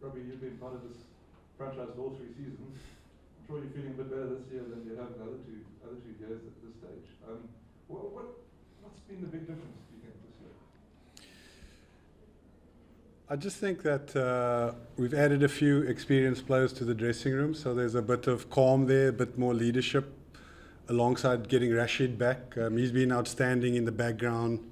Robbie, you've been part of this franchise for all 3 seasons. I'm sure you're feeling a bit better this year than you have the other two years at this stage. What's been the big difference, do you think, this year? I just think that we've added a few experienced players to the dressing room, so there's a bit of calm there, a bit more leadership, alongside getting Rashid back. He's been outstanding in the background,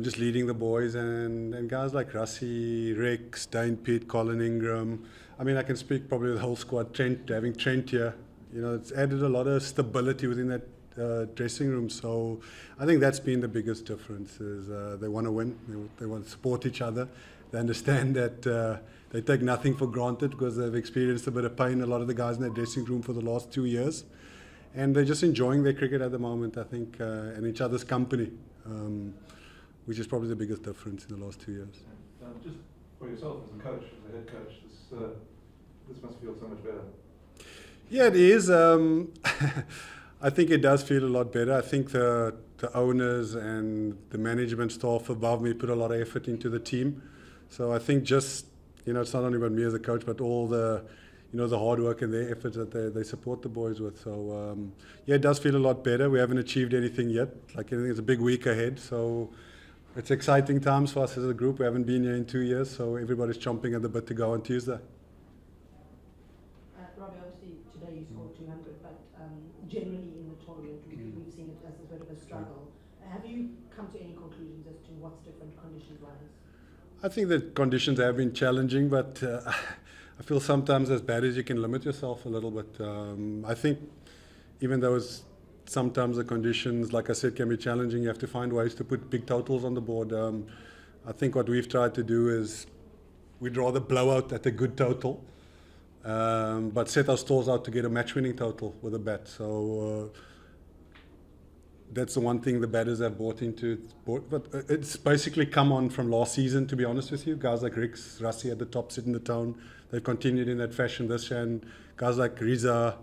just leading the boys, and guys like Rassie, Rex, Dane Piedt, Colin Ingram. I mean, I can speak probably the whole squad. Having Trent here, it's added a lot of stability within that dressing room. So I think that's been the biggest difference. Is they want to win, they want to support each other. They understand that they take nothing for granted because they've experienced a bit of pain, a lot of the guys in that dressing room, for the last 2 years. And they're just enjoying their cricket at the moment, I think, and each other's company, which is probably the biggest difference in the last 2 years. Just for yourself as a coach, as a head coach, this must feel so much better. Yeah, it is. I think it does feel a lot better. I think the owners and the management staff above me put a lot of effort into the team. So I think just, it's not only about me as a coach, but all the the hard work and their efforts that they support the boys with. So, yeah, it does feel a lot better. We haven't achieved anything yet. Like anything, it's a big week ahead. So it's exciting times for us as a group. We haven't been here in 2 years, so everybody's chomping at the bit to go on Tuesday. Robbie, obviously today you scored 200, but generally in the tournament we've seen it as a bit of a struggle. Have you come to any conclusions as to what's different conditions-wise? I think the conditions have been challenging, but I feel sometimes as bad as you can limit yourself a little bit. I think even though sometimes the conditions, like I said, can be challenging, you have to find ways to put big totals on the board. I think what we've tried to do is we'd rather blow out at a good total, but set our stores out to get a match-winning total with a bat. So that's the one thing the batters have bought into. But it's basically come on from last season, to be honest with you. Guys like Rex, Rassie at the top, setting the tone. They've continued in that fashion this year. And guys like Riza,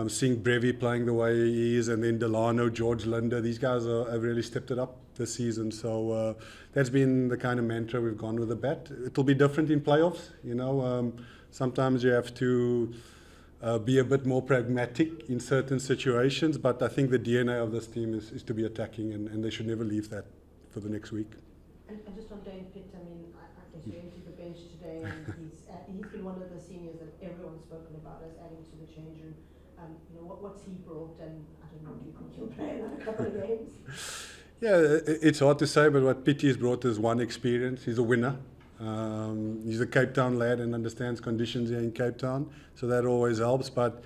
seeing Brevi playing the way he is, and then Delano, George Linder, these guys have really stepped it up this season. So that's been the kind of mantra we've gone with the bat. It'll be different in playoffs. Sometimes you have to be a bit more pragmatic in certain situations, but I think the DNA of this team is to be attacking, and they should never leave that for the next week. And just on Dane Piedt, I mean, I guess you emptied the bench today, and he's been one of the seniors that everyone's spoken about as adding to the change room. What's he brought, and I don't know, do you think he'll play another couple of games? Yeah, it's hard to say, but what Piet's brought is one experience. He's a winner. He's a Cape Town lad and understands conditions here in Cape Town, so that always helps. But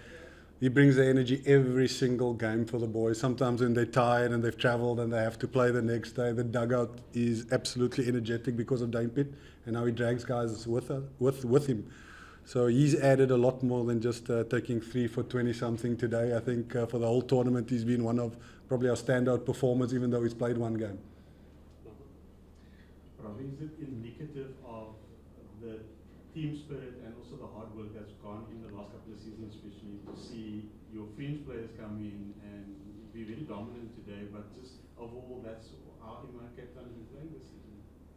he brings the energy every single game for the boys. Sometimes when they're tired and they've travelled and they have to play the next day, the dugout is absolutely energetic because of Dane Piedt, and how he drags guys with him. So he's added a lot more than just taking 3 for 20-something today. I think for the whole tournament he's been one of probably our standout performers, even though he's played one game. Robbie, is it indicative of the team spirit and also the hard work that's gone in the last couple of seasons, especially to see your fringe players come in and be very dominant today, but just overall that's how Cape Town has been playing this season?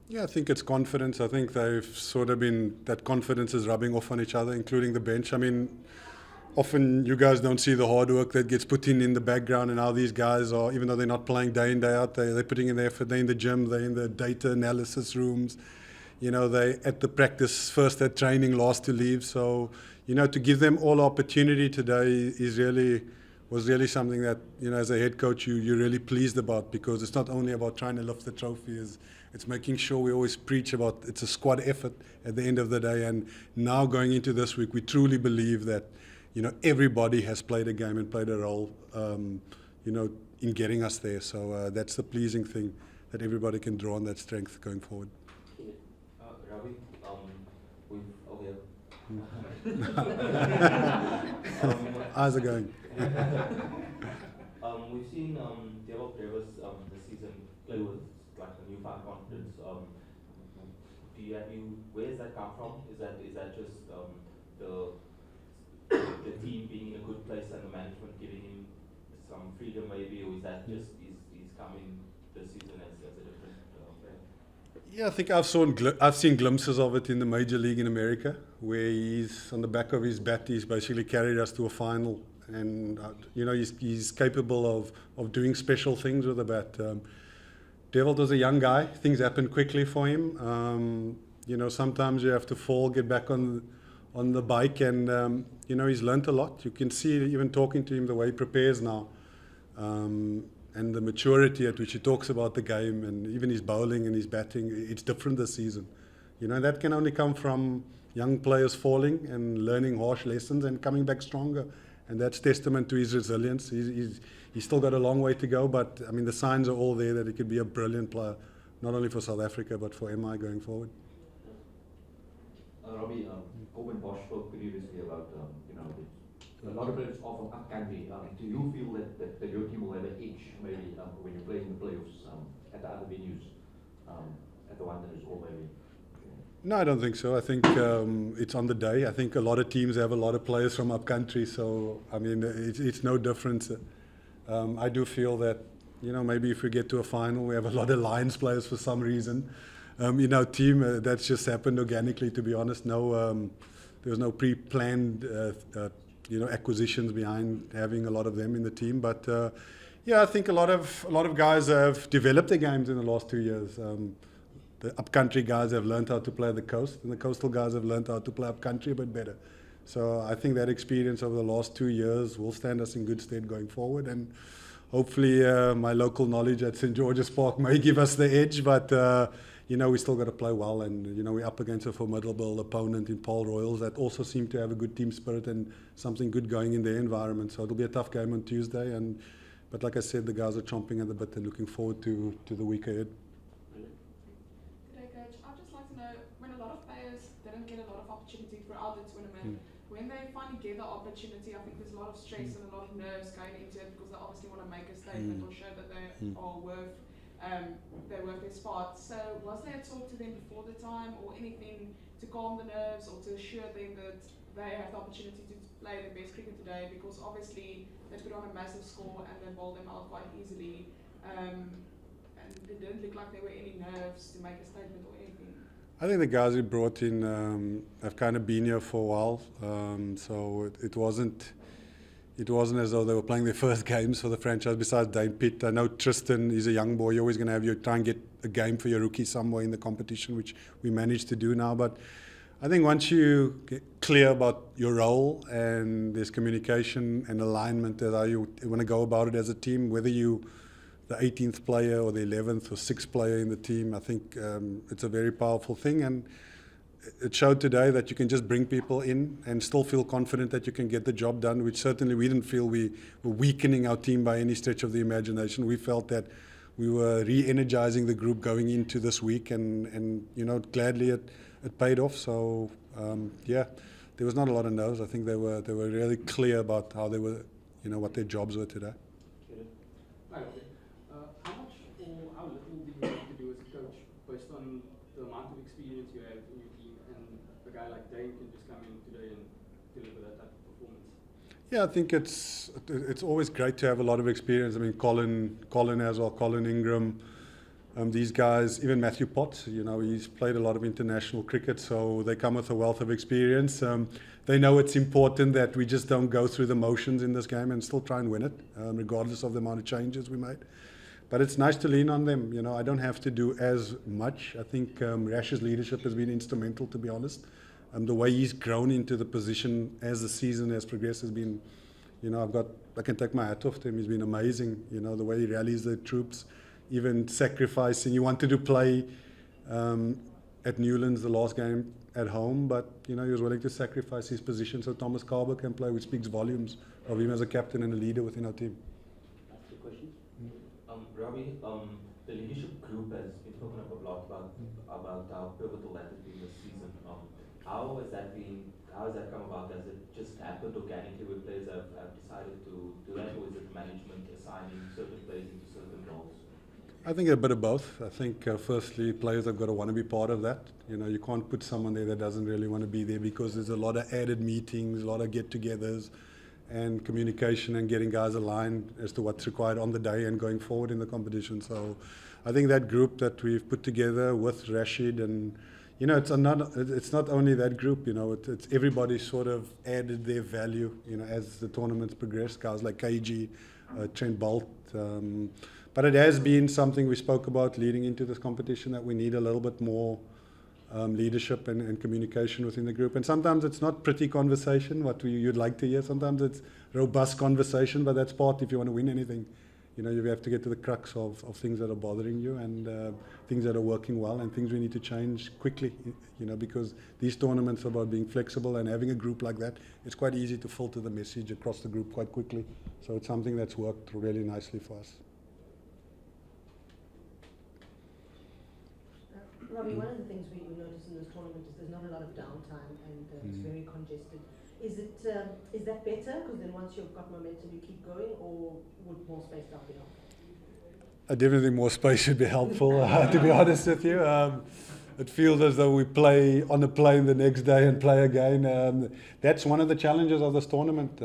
Yeah, I think it's confidence. I think they've sort of been, that confidence is rubbing off on each other, including the bench. I mean, often you guys don't see the hard work that gets put in the background, and how these guys are, even though they're not playing day in, day out, they're putting in the effort. They're in the gym, they're in the data analysis rooms. They at the practice first, at training, last to leave. So, to give them all opportunity today was really something that, as a head coach, you're really pleased about, because it's not only about trying to lift the trophy, it's making sure we always preach about it's a squad effort at the end of the day. And now going into this week, we truly believe that everybody has played a game and played a role, in getting us there. So that's the pleasing thing, that everybody can draw on that strength going forward. Robbie, How's it going? We've seen Dewald Davis this season play with like a newfound confidence. Where does that come from? Is that just the team being in a good place and the management giving him some freedom maybe, or is that just he's coming this season as a different player? Yeah, I think I've seen glimpses of it in the major league in America, where he's on the back of his bat. He's basically carried us to a final, and he's capable of doing special things with the bat. Devil was a young guy. Things happen quickly for him. Sometimes you have to fall, get back on the bike, and he's learnt a lot. You can see even talking to him the way he prepares now. And the maturity at which he talks about the game, and even his bowling and his batting, it's different this season. That can only come from young players falling and learning harsh lessons and coming back stronger. And that's testament to his resilience. He's still got a long way to go, but I mean the signs are all there that he could be a brilliant player, not only for South Africa but for MI going forward. Robbie, Corbin Bosch spoke previously about a lot of players are from up country. Do you feel that your team will have an edge maybe when you play in the playoffs at the other venues, at the one that is all maybe? No, I don't think so. I think it's on the day. I think a lot of teams have a lot of players from up country, so I mean it's no difference. I do feel that maybe if we get to a final, we have a lot of Lions players for some reason in our team. That's just happened organically, to be honest. No, there was no pre-planned acquisitions behind having a lot of them in the team. But I think a lot of guys have developed their games in the last 2 years. The upcountry guys have learned how to play the coast, and the coastal guys have learned how to play upcountry a bit better. So I think that experience over the last 2 years will stand us in good stead going forward. And hopefully my local knowledge at St. George's Park may give us the edge, but we still got to play well, and we're up against a formidable opponent in Paul Royals that also seem to have a good team spirit and something good going in their environment. So it'll be a tough game on Tuesday, but like I said, the guys are chomping at the bit and looking forward to the week ahead. G'day, Coach. I'd just like to know, when a lot of players didn't get a lot of opportunity throughout the tournament, when they finally get the opportunity, I think there's a lot of stress and a lot of nerves going into it because they obviously want to make a statement or show that they are worth their spot. So was there a talk to them before the time or anything to calm the nerves or to assure them that they have the opportunity to play their best cricket today? Because obviously they put on a massive score and they bowled them out quite easily. And it didn't look like there were any nerves to make a statement or anything. I think the guys we brought in have kind of been here for a while, so it wasn't as though they were playing their first games for the franchise. Besides Dane Piedt, I know Tristan is a young boy. You're always going to have you try and get a game for your rookie somewhere in the competition, which we managed to do now. But I think once you get clear about your role and there's communication and alignment as how you want to go about it as a team, whether you the 18th player or the 11th or 6th player in the team, I think it's a very powerful thing. And it showed today that you can just bring people in and still feel confident that you can get the job done, which certainly we didn't feel we were weakening our team by any stretch of the imagination. We felt that we were re-energizing the group going into this week, and gladly it paid off. So there was not a lot of nerves. I think they were really clear about how they were, what their jobs were today. Hi, Robbie. How much or how little do you have to do as a coach based on the amount of experience you have in your team, and a guy like Dane can just come in today and deliver that type of performance? Yeah, I think it's always great to have a lot of experience. I mean, Colin as well, Colin Ingram, these guys, even Matthew Potts, he's played a lot of international cricket, so they come with a wealth of experience. They know it's important that we just don't go through the motions in this game and still try and win it, regardless of the amount of changes we made. But it's nice to lean on them. I don't have to do as much. I think Rash's leadership has been instrumental, to be honest. The way he's grown into the position as the season has progressed has been, I can take my hat off to him. He's been amazing. The way he rallies the troops, even sacrificing. He wanted to play at Newlands the last game at home, but he was willing to sacrifice his position so Thomas Carver can play, which speaks volumes of him as a captain and a leader within our team. That's the question. Robbie, the leadership group has been spoken up a lot about how pivotal that has been this season. How has that come about? Has it just happened organically where players have decided to do that, or is it management assigning certain players into certain roles? I think a bit of both. I think firstly, players have got to want to be part of that. You can't put someone there that doesn't really want to be there, because there's a lot of added meetings, a lot of get-togethers, and communication and getting guys aligned as to what's required on the day and going forward in the competition. So I think that group that we've put together with Rashid and, you know, it's not only that group, you know, it's everybody sort of added their value, you know, as the tournaments progressed, guys like KG, Trent Bolt. But it has been something we spoke about leading into this competition, that we need a little bit more leadership and communication within the group. And sometimes it's not pretty conversation, what you'd like to hear. Sometimes it's robust conversation, but that's part if you want to win anything. You know, you have to get to the crux of things that are bothering you and things that are working well and things we need to change quickly, you know, because these tournaments are about being flexible, and having a group like that, it's quite easy to filter the message across the group quite quickly. So it's something that's worked really nicely for us. Robbie, one of the things we notice in this tournament is there's not a lot of downtime and it's very congested. Is that better? Because then once you've got momentum, you keep going, or would more space help you out? Definitely more space should be helpful, to be honest with you. It feels as though we play on a plane the next day and play again. That's one of the challenges of this tournament.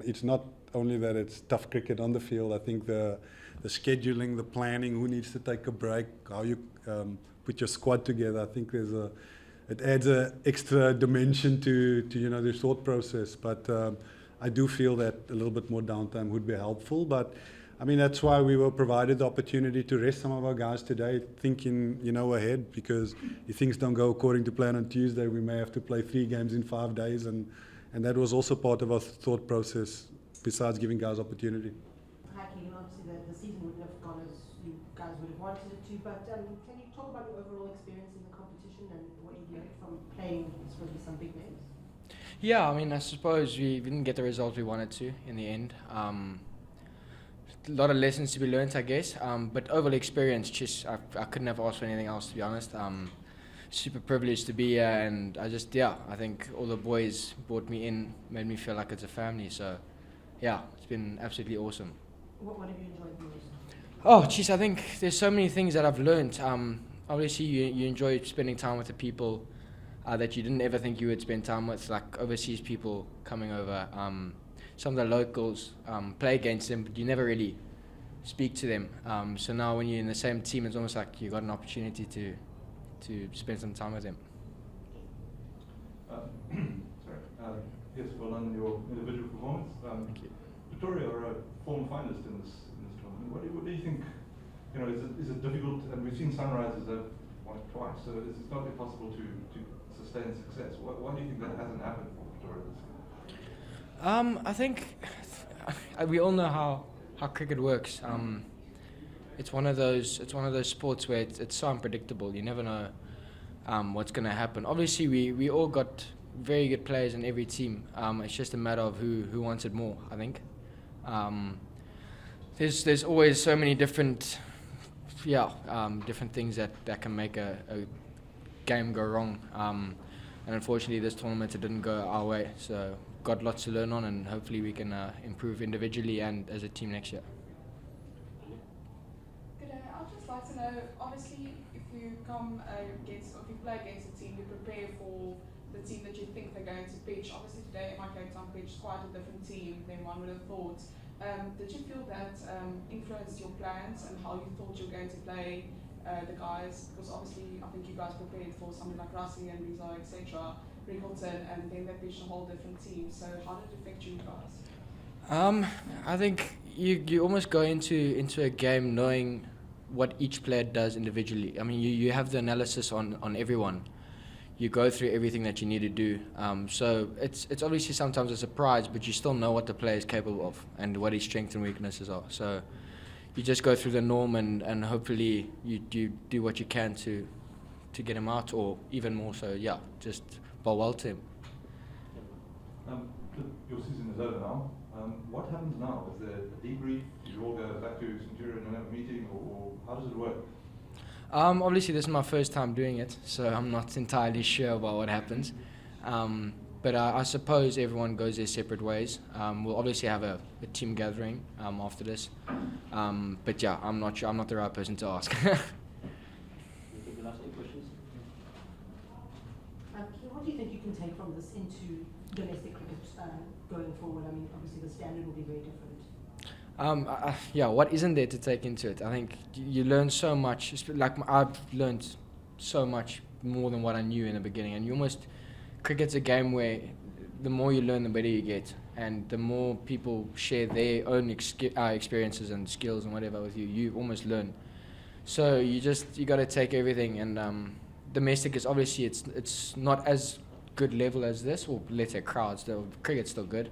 It's not only that it's tough cricket on the field. I think the scheduling, the planning, who needs to take a break, how you put your squad together. I think it adds an extra dimension to you know, the thought process. But I do feel that a little bit more downtime would be helpful. But I mean, that's why we were provided the opportunity to rest some of our guys today, thinking, you know, ahead, because if things don't go according to plan on Tuesday, we may have to play 3 games in 5 days, and that was also part of our thought process, besides giving guys opportunity. Hi, Keagan. Obviously, the season wouldn't have gone as you guys would have wanted it to, but can you talk about your overall experience in the competition and what you've learned from playing with some big names? Yeah, I mean, I suppose we didn't get the result we wanted to in the end. A lot of lessons to be learned, I guess. But overall experience, just I couldn't have asked for anything else, to be honest. Super privileged to be here, and I think all the boys brought me in, made me feel like it's a family. So, yeah, it's been absolutely awesome. What have you enjoyed most? Oh, geez, I think there's so many things that I've learned. Obviously, you enjoy spending time with the people that you didn't ever think you would spend time with, like overseas people coming over. Some of the locals, play against them, but you never really speak to them. So now when you're in the same team, it's almost like you got an opportunity to spend some time with them. Yes, well done your individual performance. Thank you. Pretoria are a former finalist in this tournament. What do you think? You know, is it difficult? And we've seen Sunrisers have won it twice, so it's not impossible to sustain success. Why do you think that hasn't happened for Pretoria this year? I think we all know how cricket works. It's one of those sports where it's so unpredictable. You never know what's going to happen. Obviously, we all got very good players in every team. It's just a matter of who wants it more, I think. There's always so many different things that can make a game go wrong. And unfortunately, this tournament, it didn't go our way. So got lots to learn on, and hopefully we can improve individually and as a team next year. Good day. I'd just like to know, obviously, if you play against a team, you prepare for the team that you think they're going to pitch. Obviously today, MICT pitched quite a different team than one would have thought. Did you feel that influenced your plans and how you thought you were going to play the guys? Because obviously, I think you guys prepared for something like Rassie and Rizzo, etc., Rickleton, and then they pitched a whole different team. So how did it affect you guys? I think you almost go into a game knowing what each player does individually. I mean, you have the analysis on everyone. You go through everything that you need to do. So it's obviously sometimes a surprise, but you still know what the player is capable of and what his strengths and weaknesses are. So you just go through the norm and hopefully you do what you can to get him out, or even more so, just bowl well to him. Your season is over now. What happens now? Is there a debrief? Do you all go back to Centurion and have a meeting, or how does it work? Obviously, this is my first time doing it, so I'm not entirely sure about what happens. But I suppose everyone goes their separate ways. We'll obviously have a team gathering after this. But yeah, I'm not sure. I'm not the right person to ask. What do you think you can take from this into domestic cricket going forward? I mean, obviously the standard will be very different. Yeah, what isn't there to take into it? I think you learn so much. Like I've learned so much more than what I knew in the beginning. And you almost, cricket's a game where the more you learn, the better you get. And the more people share their own experiences and skills and whatever with you, you almost learn. So you got to take everything. And domestic is obviously it's not as good level as this, or let's say crowds. Cricket's still good.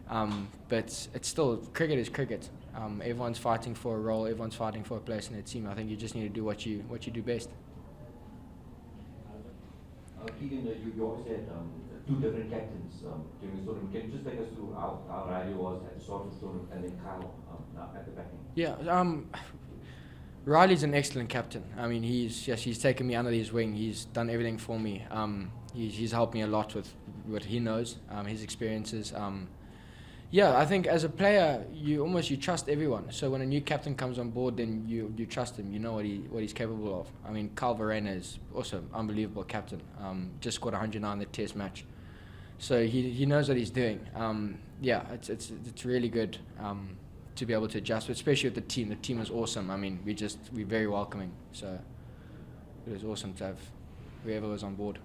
But it's still, cricket is cricket. Everyone's fighting for a role, everyone's fighting for a place in their team. I think you just need to do what you do best. Keagan, you obviously had 2 different captains during this tournament. Can you just take us through how Riley was at the start of the tournament and then Kyle now at the back end? Yeah, Riley's an excellent captain. I mean, he's taken me under his wing. He's done everything for me. He's helped me a lot with what he knows, his experiences. Yeah, I think as a player, you trust everyone. So when a new captain comes on board, then you trust him. You know what he's capable of. I mean, Kyle Verreynne is also an unbelievable captain. Just scored 109 in the Test match, so he knows what he's doing. Yeah, it's really good to be able to adjust, especially with the team. The team is awesome. I mean, we're very welcoming. So it was awesome to have whoever was on board.